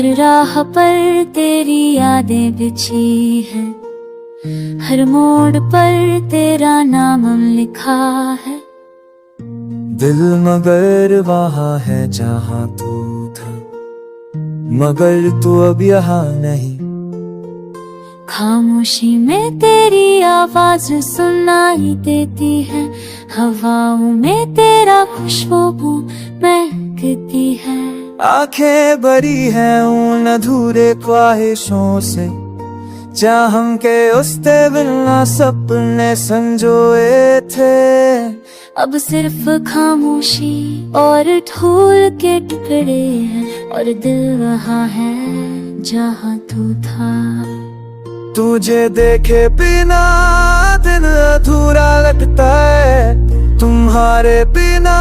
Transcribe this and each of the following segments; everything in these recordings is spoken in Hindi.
हर राह पर तेरी यादें बिछी है, हर मोड़ पर तेरा नाम लिखा है। दिल मगर वहाँ है जहाँ तू था, मगर तू अब यहाँ नहीं। खामोशी में तेरी आवाज सुनाई देती है, हवाओं में तेरा खुशबू महकती है। आंखें भरी हैं उन अधूरे ख्वाहिशों से, चाहम के उसते बिना सपने संजोए थे। अब सिर्फ खामोशी और धूल के टुकड़े हैं, और दिल वहाँ है जहाँ तू था। तुझे देखे बिना दिन अधूरा लगता है, तुम्हारे बिना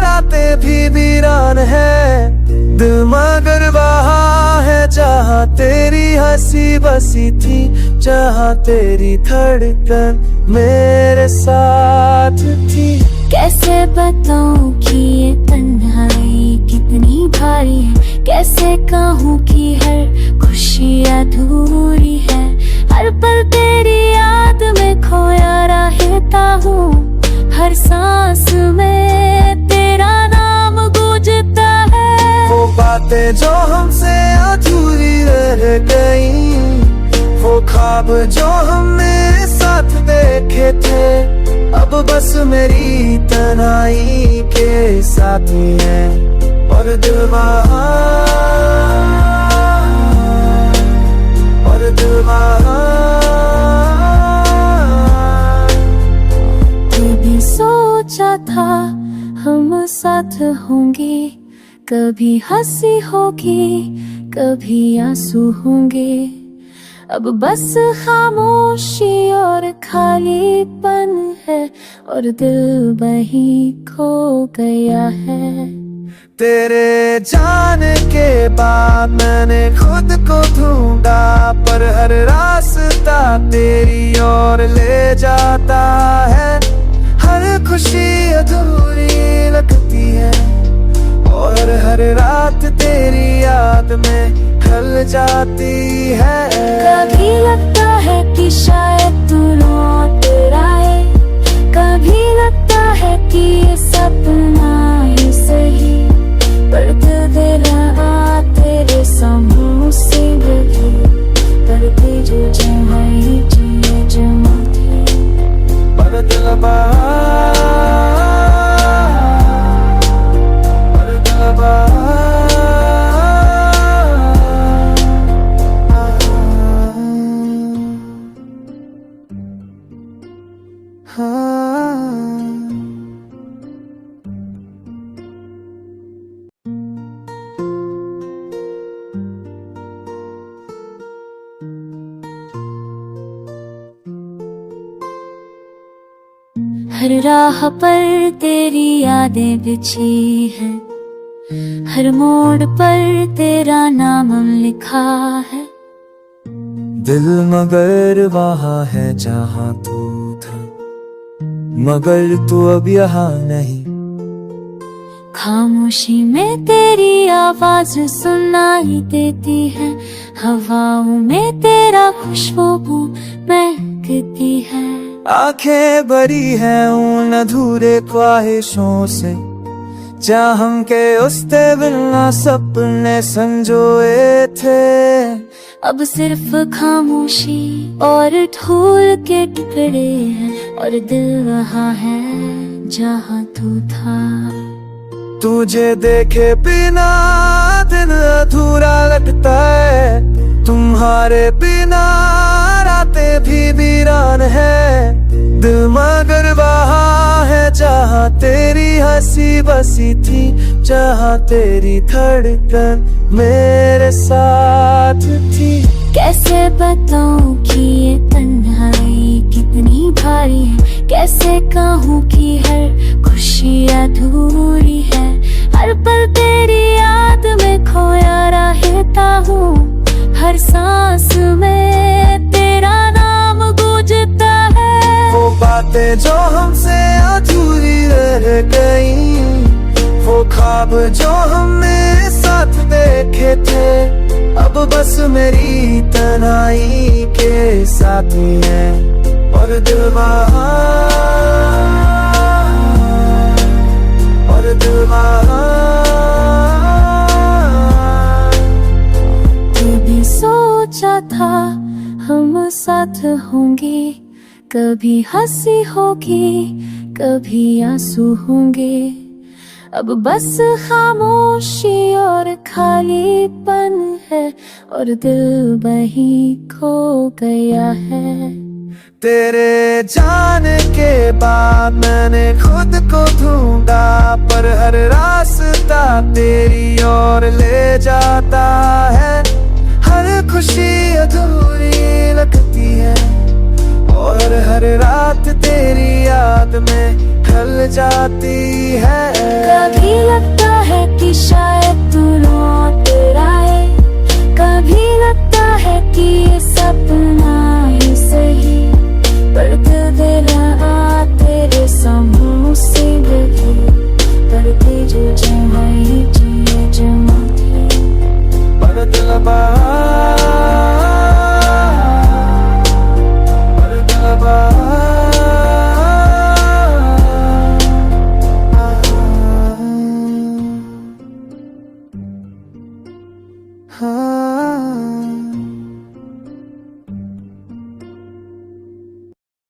रातें भी वीरान है। दिल मगर वहाँ है जहाँ तेरी हंसी बसी थी, जहाँ तेरी धड़कन मेरे साथ थी। कैसे बताऊं कि ये तन्हाई कितनी भारी है, कैसे कहूँ कि हर खुशी अधूरी है। हर पल तेरी याद में खोया रहता हूँ, हर सांस में तेरा नाम गूंजता है। वो बातें जो हमसे अधूरी रह गई, वो ख्वाब जो हमने साथ देखे थे, अब बस मेरी तन्हाई के साथी हैं। और दिल कभी सोचा था हम साथ होंगे, कभी हंसी होगी कभी आंसू होंगे। अब बस खामोशी और खालीपन है, और दिल वहीं खो गया है। तेरे जाने के बाद मैंने खुद को ढूंढा, पर हर रास्ता तेरी ओर ले जाता है। हर खुशी अधूरी लगती है, और हर रात तेरी याद में ढल जाती है। कभी लगता है कि शायद तू लौट आए, कभी लगता है कि ये सपना ही सही, पर दिल दे रहा तेरे समूह से लगी। करते जो जमाई जिए जमा थी, पर दिल हर राह पर तेरी यादें बिछी है, हर मोड़ पर तेरा नाम लिखा है। दिल मगर वहाँ है जहाँ तू था, मगर तू अब यहाँ नहीं। खामोशी में तेरी आवाज सुनाई देती है, हवाओं में तेरा खुशबू महकती है। आंखें भरी हैं उन अधूरे ख्वाहिशों से, चाहम के उसते बिना सपने संजोए थे। अब सिर्फ खामोशी और धूल के टुकड़े हैं, और दिल वहाँ है जहाँ तू था। तुझे देखे बिना दिन अधूरा लगता है, तुम्हारे बिना रातें भी वीरान है। दिल मगर वहाँ है जहाँ तेरी हंसी बसी थी, जहाँ तेरी धड़कन मेरे साथ थी। कैसे बताऊं कि ये तन्हाई कितनी भारी है, कैसे कहूँ कि हर खुशी अधूरी है। हर पल तेरी याद में खोया रहता हूँ, हर सांस में तेरा नाम गूंजता है। वो बातें जो हमसे अधूरी रह गई, वो वो ख्वाब जो हमने साथ देखे थे अब बस मेरी तन्हाई के साथी है। और दिल कभी सोचा था हम साथ होंगे, कभी हंसी होगी कभी आंसू होंगे, अब बस खामोशी और खालीपन है और दिल वहीं खो गया है। तेरे जाने के बाद मैंने खुद को ढूंढा, पर हर रास्ता तेरी ओर ले जाता है। हर खुशी अधूरी लगती है और हर रात तेरी याद में ढल जाती है। कभी लगता है कि शायद तू लौट